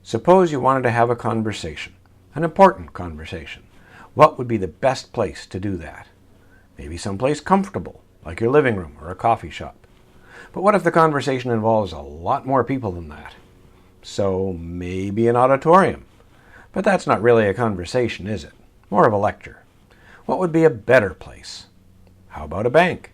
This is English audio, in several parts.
Suppose you wanted to have a conversation, an important conversation. What would be the best place to do that? Maybe someplace comfortable, like your living room or a coffee shop. But what if the conversation involves a lot more people than that? So maybe an auditorium. But that's not really a conversation, is it? More of a lecture. What would be a better place? How about a bank?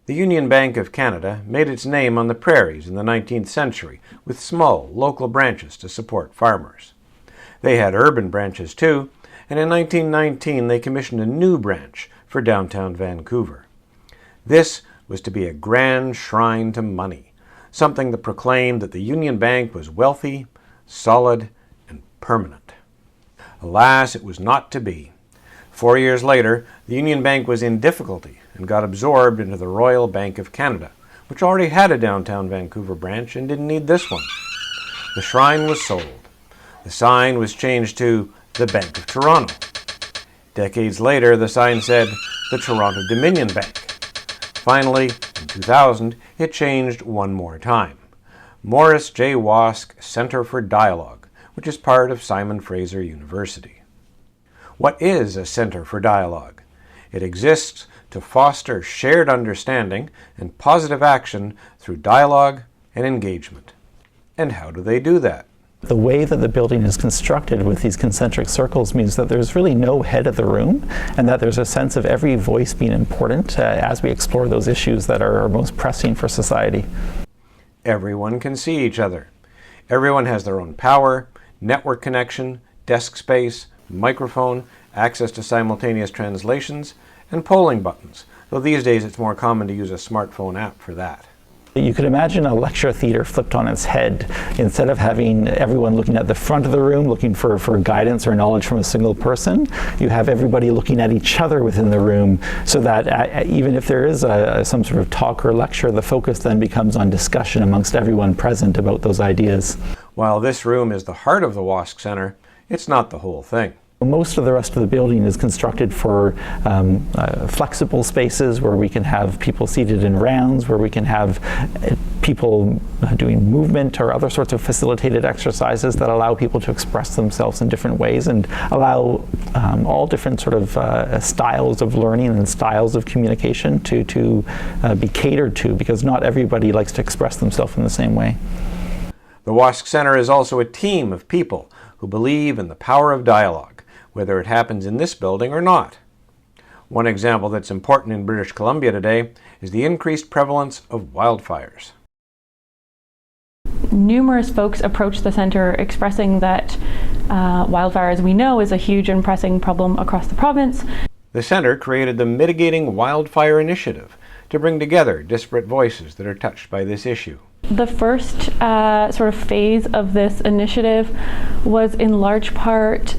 The Union Bank of Canada made its name on the prairies in the 19th century with small, local branches to support farmers. They had urban branches too, and in 1919 they commissioned a new branch for downtown Vancouver. This was to be a grand shrine to money, something that proclaimed that the Union Bank was wealthy, solid, and permanent. Alas, it was not to be. 4 years later, the Union Bank was in difficulty and got absorbed into the Royal Bank of Canada, which already had a downtown Vancouver branch and didn't need this one. The shrine was sold. The sign was changed to the Bank of Toronto. Decades later, the sign said the Toronto Dominion Bank. Finally, in 2000, it changed one more time. Morris J. Wosk Centre for Dialogue, which is part of Simon Fraser University. What is a Centre for Dialogue? It exists to foster shared understanding and positive action through dialogue and engagement. And how do they do that? The way that the building is constructed with these concentric circles means that there's really no head of the room, and that there's a sense of every voice being important as we explore those issues that are most pressing for society. Everyone can see each other. Everyone has their own power, network connection, desk space, microphone, access to simultaneous translations, and polling buttons, though these days it's more common to use a smartphone app for that. You could imagine a lecture theater flipped on its head. Instead of having everyone looking at the front of the room, looking for guidance or knowledge from a single person, you have everybody looking at each other within the room, so that even if there is some sort of talk or lecture, the focus then becomes on discussion amongst everyone present about those ideas. While this room is the heart of the Wosk Centre, it's not the whole thing. Most of the rest of the building is constructed for flexible spaces where we can have people seated in rounds, where we can have people doing movement or other sorts of facilitated exercises that allow people to express themselves in different ways and allow all different sort of styles of learning and styles of communication to be catered to, because not everybody likes to express themselves in the same way. The Wosk Centre is also a team of people who believe in the power of dialogue, whether it happens in this building or not. One example that's important in British Columbia today is the increased prevalence of wildfires. Numerous folks approach the centre expressing that wildfires, we know, is a huge and pressing problem across the province. The centre created the Mitigating Wildfire Initiative to bring together disparate voices that are touched by this issue. The first sort of phase of this initiative was in large part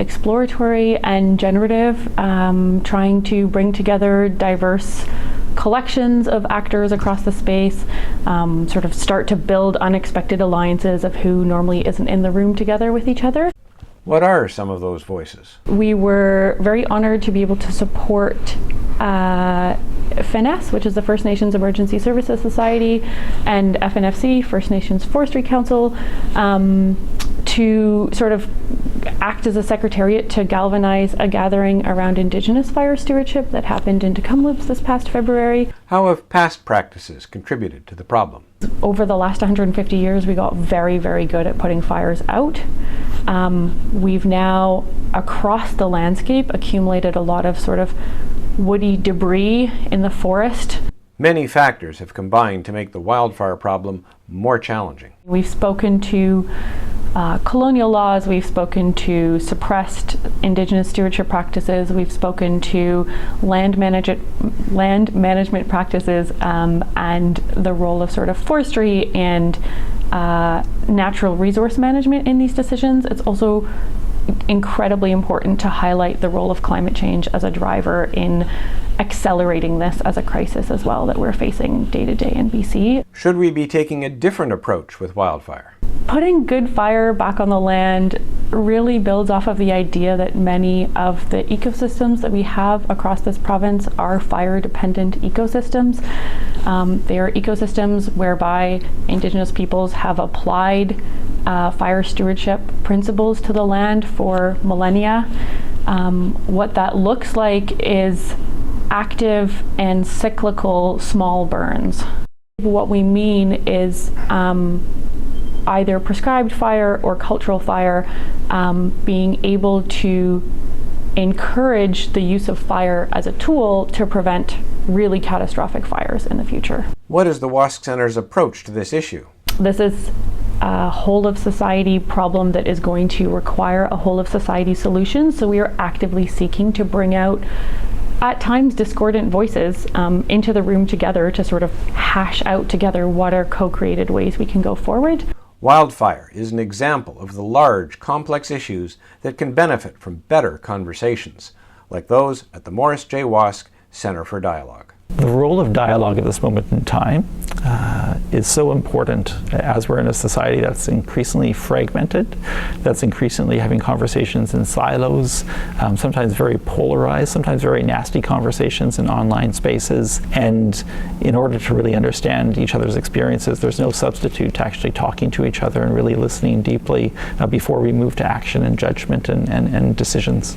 exploratory and generative, trying to bring together diverse collections of actors across the space, sort of start to build unexpected alliances of who normally isn't in the room together with each other. What are some of those voices? We were very honored to be able to support FNS, which is the First Nations Emergency Services Society, and FNFC, First Nations Forestry Council, to sort of act as a secretariat to galvanize a gathering around Indigenous fire stewardship that happened in Tk'emlúps this past February. How have past practices contributed to the problem? Over the last 150 years, we got very, very good at putting fires out. We've now, across the landscape, accumulated a lot of sort of woody debris in the forest. Many factors have combined to make the wildfire problem more challenging. We've spoken to colonial laws, we've spoken to suppressed Indigenous stewardship practices, we've spoken to land management practices, and the role of sort of forestry and natural resource management in these decisions. It's also incredibly important to highlight the role of climate change as a driver in accelerating this as a crisis as well that we're facing day to day in BC. Should we be taking a different approach with wildfire? putting good fire back on the land really builds off of the idea that many of the ecosystems that we have across this province are fire-dependent ecosystems. They are ecosystems whereby Indigenous peoples have applied fire stewardship principles to the land for millennia. What that looks like is active and cyclical small burns. What we mean is either prescribed fire or cultural fire, being able to encourage the use of fire as a tool to prevent really catastrophic fires in the future. What is the WASC Centre's approach to this issue? This is a whole of society problem that is going to require a whole of society solution, so we are actively seeking to bring out at times discordant voices into the room together to sort of hash out together what are co-created ways we can go forward. Wildfire is an example of the large, complex issues that can benefit from better conversations, like those at the Morris J. Wask Centre for Dialogue. The role of dialogue at this moment in time is so important as we're in a society that's increasingly fragmented, that's increasingly having conversations in silos, sometimes very polarized, sometimes very nasty conversations in online spaces. And in order to really understand each other's experiences, there's no substitute to actually talking to each other and really listening deeply before we move to action and judgment and decisions.